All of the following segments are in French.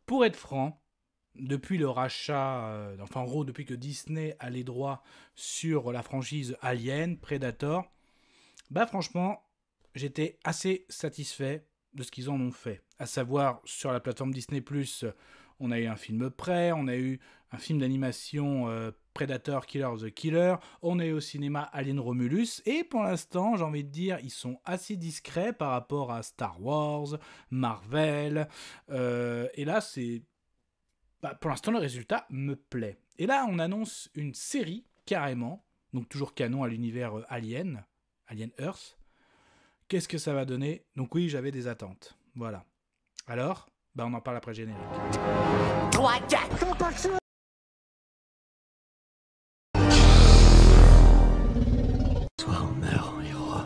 Pour être franc, depuis le rachat, enfin en gros depuis que Disney a les droits sur la franchise Alien, Predator, bah franchement, j'étais assez satisfait de ce qu'ils en ont fait. À savoir, sur la plateforme Disney+, on a eu un film prêt, on a eu un film d'animation Predator Killer the Killer, on a eu au cinéma Alien Romulus, et pour l'instant, j'ai envie de dire, ils sont assez discrets par rapport à Star Wars, Marvel, et là, c'est... Bah, pour l'instant, le résultat me plaît. Et là, on annonce une série, carrément, donc toujours canon à l'univers Alien Earth. Qu'est-ce que ça va donner? Donc oui, j'avais des attentes. Voilà. Alors, bah on en parle après le générique. Soit on meurt en héros,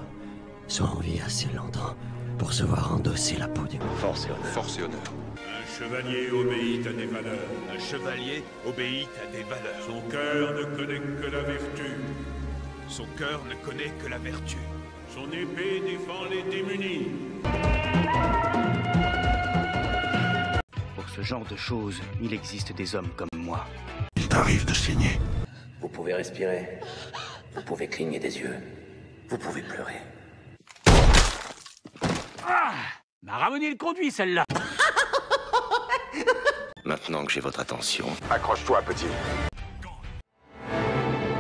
soit on vit assez longtemps pour se voir endosser la peau du Force et honneur. Force et honneur. Un chevalier obéit à des valeurs. Un chevalier obéit à des valeurs. Son cœur ne connaît que la vertu. Son cœur ne connaît que la vertu. Son épée défend les démunis. Pour ce genre de choses, il existe des hommes comme moi. Il t'arrive de saigner. Vous pouvez respirer. Vous pouvez cligner des yeux. Vous pouvez pleurer. Ah, m'a ramené le conduit, celle-là. Maintenant que j'ai votre attention, Accroche-toi, petit.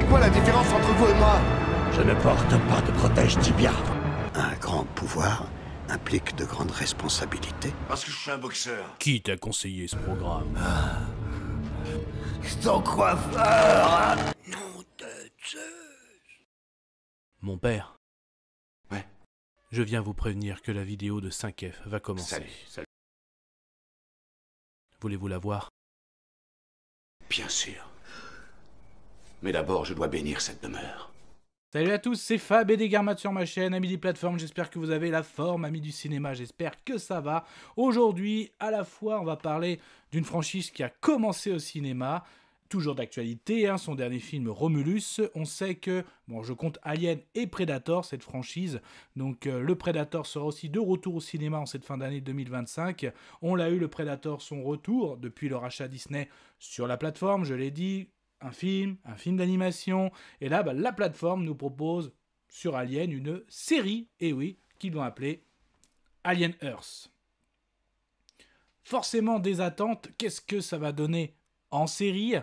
Quoi la différence entre vous et moi? Je ne porte pas de protège tibia. Un grand pouvoir implique de grandes responsabilités. Parce que je suis un boxeur. Qui t'a conseillé ce programme? Ton coiffeur. Nom de Zeus. Mon père. Ouais. Je viens vous prévenir que la vidéo de 5F va commencer. Salut. Voulez-vous la voir? Bien sûr. Mais d'abord, je dois bénir cette demeure. Salut à tous, c'est Fab et des Garmat sur ma chaîne, amis des plateformes, j'espère que vous avez la forme, amis du cinéma, j'espère que ça va. Aujourd'hui, à la fois, on va parler d'une franchise qui a commencé au cinéma, toujours d'actualité, hein, son dernier film Romulus. On sait que, bon, je compte Alien et Predator, cette franchise, donc le Predator sera aussi de retour au cinéma en cette fin d'année 2025. On l'a eu, le Predator, son retour depuis le rachat Disney sur la plateforme, je l'ai dit. Un film d'animation, et là, bah, la plateforme nous propose sur Alien une série, et oui, qu'ils vont appeler Alien Earth. Forcément des attentes, qu'est-ce que ça va donner en série?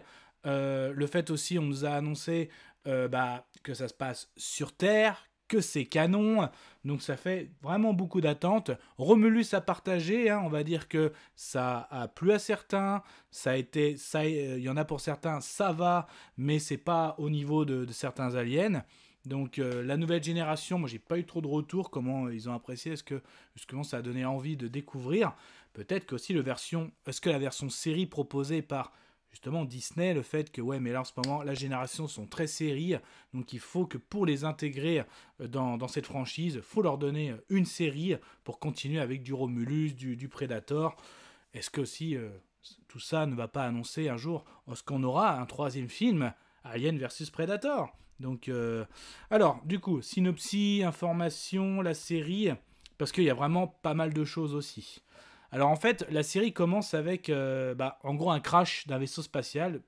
Le fait aussi, on nous a annoncé que ça se passe sur Terre, que c'est canon, donc ça fait vraiment beaucoup d'attentes. Romulus a partagé, hein, on va dire que ça a plu à certains, il y en a pour certains, ça va, mais c'est pas au niveau de certains aliens. Donc la nouvelle génération, moi j'ai pas eu trop de retours, comment ils ont apprécié, est-ce que justement ça a donné envie de découvrir. Peut-être qu'aussi est-ce que la version série proposée par justement Disney, le fait que ouais mais là en ce moment la génération sont très séries, donc il faut que pour les intégrer dans cette franchise, il faut leur donner une série pour continuer avec du Romulus, du Predator. Est-ce que aussi tout ça ne va pas annoncer un jour est-ce qu'on aura un troisième film Alien versus Predator? Donc alors du coup synopsis, information, la série, parce qu'il y a vraiment pas mal de choses aussi. Alors en fait, la série commence avec, en gros, un crash d'un vaisseau spatial.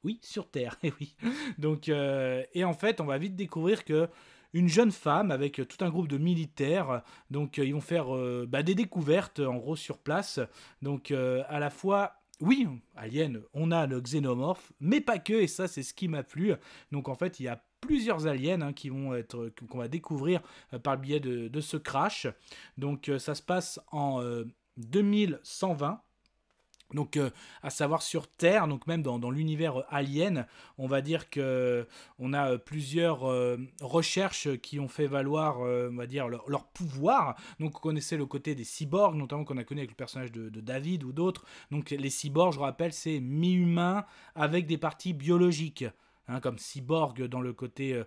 Oui, sur Terre, et oui. Donc, et en fait, on va vite découvrir que une jeune femme avec tout un groupe de militaires, donc ils vont faire des découvertes, en gros, sur place. Donc, à la fois... Oui, Alien, on a le xénomorphe, mais pas que, et ça, c'est ce qui m'a plu. Donc, en fait, il y a plusieurs aliens qu'on va découvrir par le biais de ce crash. Donc, ça se passe en 2120, donc à savoir sur Terre, donc même dans l'univers Alien, on va dire que on a plusieurs recherches qui ont fait valoir, on va dire, leur pouvoir. Donc on connaissait le côté des cyborgs, notamment qu'on a connu avec le personnage de David ou d'autres. Donc les cyborgs, je rappelle, c'est mi-humain avec des parties biologiques. Hein, comme Cyborg dans le côté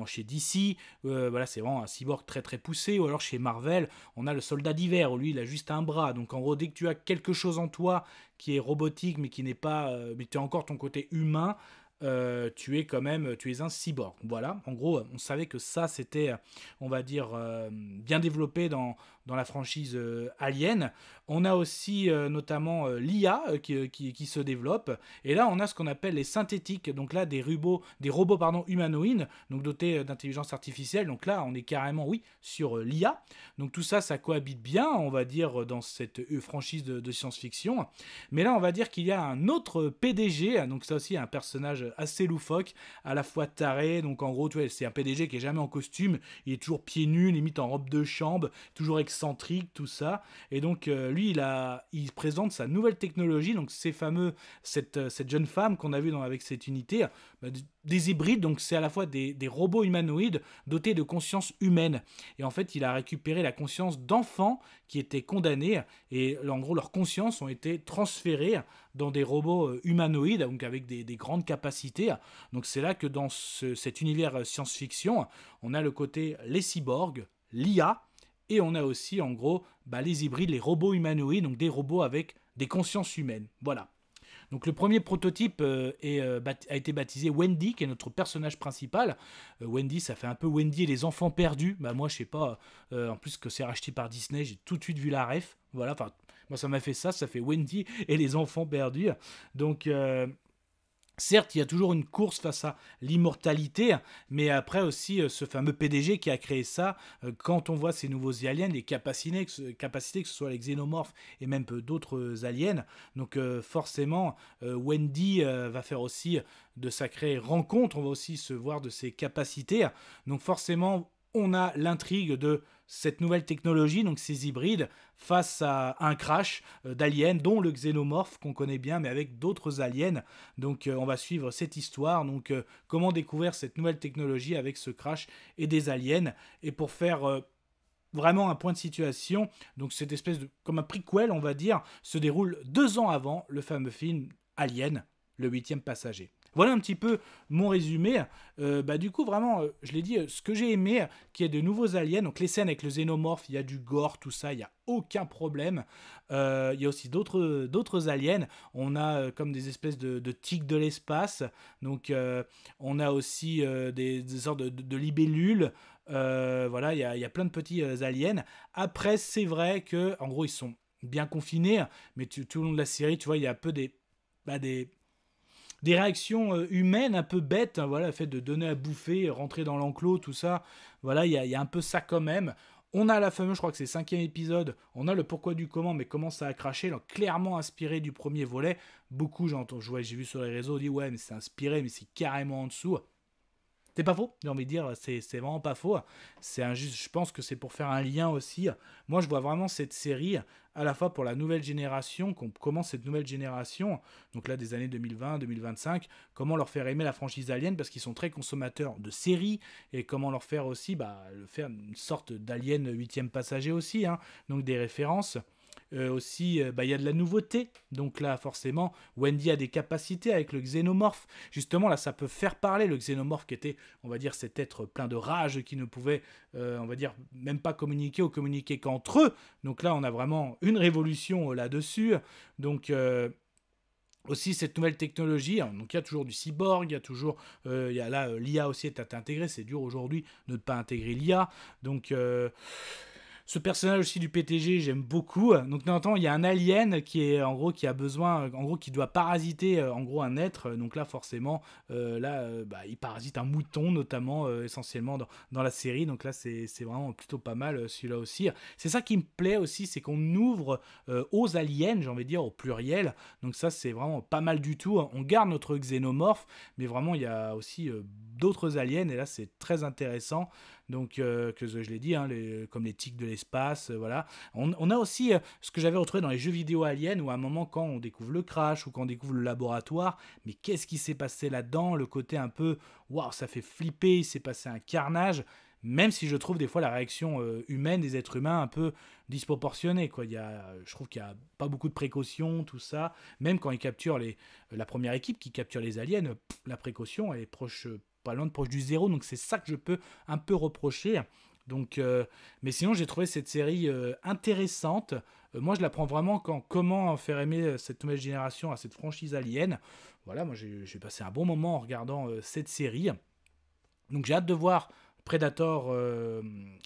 chez DC, voilà, c'est vraiment un cyborg très très poussé. Ou alors chez Marvel, on a le soldat d'hiver où lui il a juste un bras. Donc en gros, dès que tu as quelque chose en toi qui est robotique mais qui n'est pas, mais tu as encore ton côté humain, tu es un cyborg. Voilà, en gros, on savait que ça c'était, on va dire, bien développé dans dans la franchise Alien. On a aussi notamment l'IA qui se développe. Et là, on a ce qu'on appelle les synthétiques. Donc là, des robots humanoïdes, donc dotés d'intelligence artificielle. Donc là, on est carrément, oui, sur l'IA. Donc tout ça, ça cohabite bien, on va dire, dans cette franchise de science-fiction. Mais là, on va dire qu'il y a un autre PDG. Donc ça aussi, un personnage assez loufoque, à la fois taré. Donc en gros, tu vois, c'est un PDG qui est jamais en costume. Il est toujours pieds nus, limite en robe de chambre, toujours excentrique, tout ça. Et donc lui, il présente sa nouvelle technologie, donc cette jeune femme qu'on a vue avec cette unité, des hybrides, donc c'est à la fois des robots humanoïdes dotés de conscience humaine. Et en fait, il a récupéré la conscience d'enfants qui étaient condamnés, et en gros, leurs consciences ont été transférées dans des robots humanoïdes, donc avec des grandes capacités. Donc c'est là que dans cet univers science-fiction, on a le côté les cyborgs, l'IA, et on a aussi, en gros, les hybrides, les robots humanoïdes, donc des robots avec des consciences humaines. Voilà. Donc le premier prototype a été baptisé Wendy, qui est notre personnage principal. Wendy, ça fait un peu Wendy et les enfants perdus. Moi, je sais pas, en plus que c'est racheté par Disney, j'ai tout de suite vu la ref. Voilà, enfin, moi ça m'a fait ça fait Wendy et les enfants perdus. Donc... certes, il y a toujours une course face à l'immortalité, mais après aussi ce fameux PDG qui a créé ça, quand on voit ces nouveaux aliens, les capacités, que ce soit les xénomorphes et même d'autres aliens, donc forcément Wendy va faire aussi de sacrées rencontres, on va aussi se voir de ses capacités, donc forcément on a l'intrigue de cette nouvelle technologie, donc ces hybrides, face à un crash d'aliens, dont le xénomorphe qu'on connaît bien, mais avec d'autres aliens. Donc on va suivre cette histoire, donc comment découvrir cette nouvelle technologie avec ce crash et des aliens. Et pour faire vraiment un point de situation, donc cette espèce de, comme un prequel on va dire, se déroule 2 ans avant le fameux film Alien, le 8e passager. Voilà un petit peu mon résumé. Du coup, vraiment, je l'ai dit, ce que j'ai aimé, qu'il y ait de nouveaux aliens, donc les scènes avec le xénomorphe, il y a du gore, tout ça, il n'y a aucun problème. Il y a aussi d'autres aliens. On a comme des espèces de tiques de l'espace. Donc, on a aussi des sortes de libellules. Voilà, il y a plein de petits aliens. Après, c'est vrai que, en gros, ils sont bien confinés, mais tout le long de la série, tu vois, il y a un peu des réactions humaines un peu bêtes, hein, voilà, le fait de donner à bouffer, rentrer dans l'enclos, tout ça, voilà, il y a un peu ça quand même. On a la fameuse, je crois que c'est le 5e épisode, on a le pourquoi du comment, mais comment ça a craché, donc clairement inspiré du premier volet. Beaucoup, j'ai vu sur les réseaux, dit ouais, mais c'est inspiré, mais c'est carrément en dessous. C'est pas faux, j'ai envie de dire, c'est vraiment pas faux. Je pense que c'est pour faire un lien aussi. Moi, je vois vraiment cette série à la fois pour la nouvelle génération, qu'on commence cette nouvelle génération, donc là des années 2020, 2025, comment leur faire aimer la franchise Alien, parce qu'ils sont très consommateurs de séries, et comment leur faire aussi, faire une sorte d'Alien 8e passager aussi, hein, donc des références. Aussi, il y a de la nouveauté, donc là forcément Wendy a des capacités avec le xénomorphe, justement là ça peut faire parler le xénomorphe qui était, on va dire, cet être plein de rage qui ne pouvait, on va dire, même pas communiquer ou communiquer qu'entre eux, donc là on a vraiment une révolution là-dessus, donc aussi cette nouvelle technologie, hein, donc il y a toujours du cyborg, il y a toujours, l'IA aussi est intégrée, c'est dur aujourd'hui de ne pas intégrer l'IA, donc ce personnage aussi du PTG, j'aime beaucoup. Donc, de temps en temps, il y a un alien qui est, en gros, qui a besoin, en gros, qui doit parasiter, en gros, un être. Donc là, forcément, il parasite un mouton, notamment, essentiellement dans la série. Donc là, c'est vraiment plutôt pas mal, celui-là aussi. C'est ça qui me plaît aussi, c'est qu'on ouvre aux aliens, j'ai envie de dire, au pluriel. Donc ça, c'est vraiment pas mal du tout. On garde notre xénomorphe, mais vraiment, il y a aussi d'autres aliens. Et là, c'est très intéressant. Donc, que je l'ai dit, hein, comme les tiques de l'espace, voilà. On a aussi ce que j'avais retrouvé dans les jeux vidéo Alien, où à un moment, quand on découvre le crash ou quand on découvre le laboratoire, mais qu'est-ce qui s'est passé là-dedans, le côté un peu, waouh, ça fait flipper, il s'est passé un carnage, même si je trouve des fois la réaction humaine des êtres humains un peu disproportionnée, quoi. Je trouve qu'il n'y a pas beaucoup de précautions, tout ça, même quand ils capturent la première équipe qui capture les aliens, la précaution elle est proche, pas loin de proche du zéro, donc c'est ça que je peux un peu reprocher. Donc, mais sinon j'ai trouvé cette série intéressante. Moi je la prends vraiment comment faire aimer cette nouvelle génération à cette franchise Alien. Voilà, moi j'ai passé un bon moment en regardant cette série. Donc j'ai hâte de voir Predator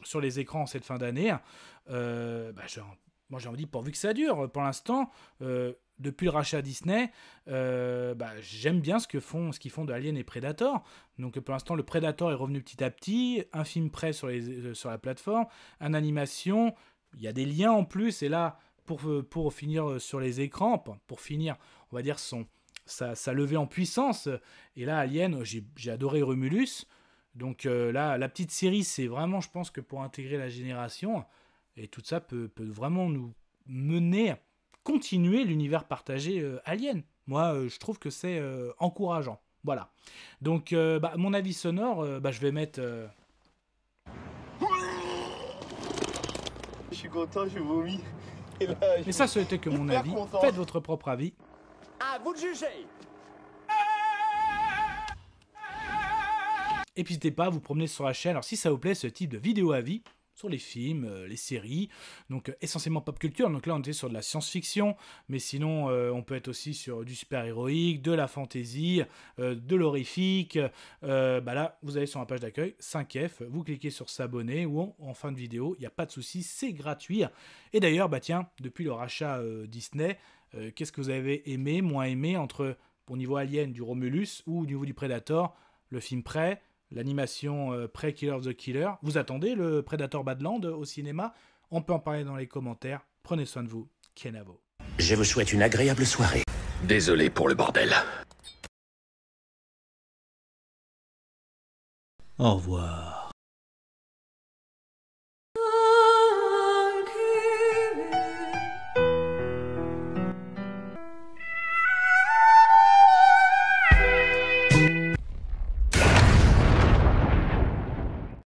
sur les écrans cette fin d'année, moi j'ai envie, pourvu que ça dure. Pour l'instant, depuis le rachat Disney, j'aime bien ce qu'ils font de Alien et Predator. Donc pour l'instant, le Predator est revenu petit à petit, un film prêt sur la plateforme, une animation, il y a des liens en plus, et là, pour finir sur les écrans, pour finir, on va dire, sa levée en puissance, et là, Alien, j'ai adoré Romulus, donc là, la petite série, c'est vraiment, je pense que pour intégrer la génération, et tout ça peut vraiment nous mener à continuer l'univers partagé Alien. Moi, je trouve que c'est encourageant. Voilà. Donc, mon avis sonore, je vais mettre... Je suis content, je vomis. Mais ça, ce n'était que mon avis. Content. Faites votre propre avis. À vous de juger. Et puis n'hésitez pas à vous promener sur la chaîne. Alors si ça vous plaît, ce type de vidéo avis sur les films, les séries, donc essentiellement pop culture. Donc là, on était sur de la science-fiction, mais sinon, on peut être aussi sur du super-héroïque, de la fantasy, de l'horrifique. Là, vous allez sur ma page d'accueil, 5F, vous cliquez sur s'abonner ou en fin de vidéo, il n'y a pas de souci, c'est gratuit. Et d'ailleurs, depuis le rachat Disney, qu'est-ce que vous avez aimé, moins aimé, au niveau Alien du Romulus ou au niveau du Predator, le film prêt, l'animation pré-Killer of the Killer. Vous attendez le Predator Badland au cinéma? On peut en parler dans les commentaires. Prenez soin de vous. Kenavo. Je vous souhaite une agréable soirée. Désolé pour le bordel. Au revoir.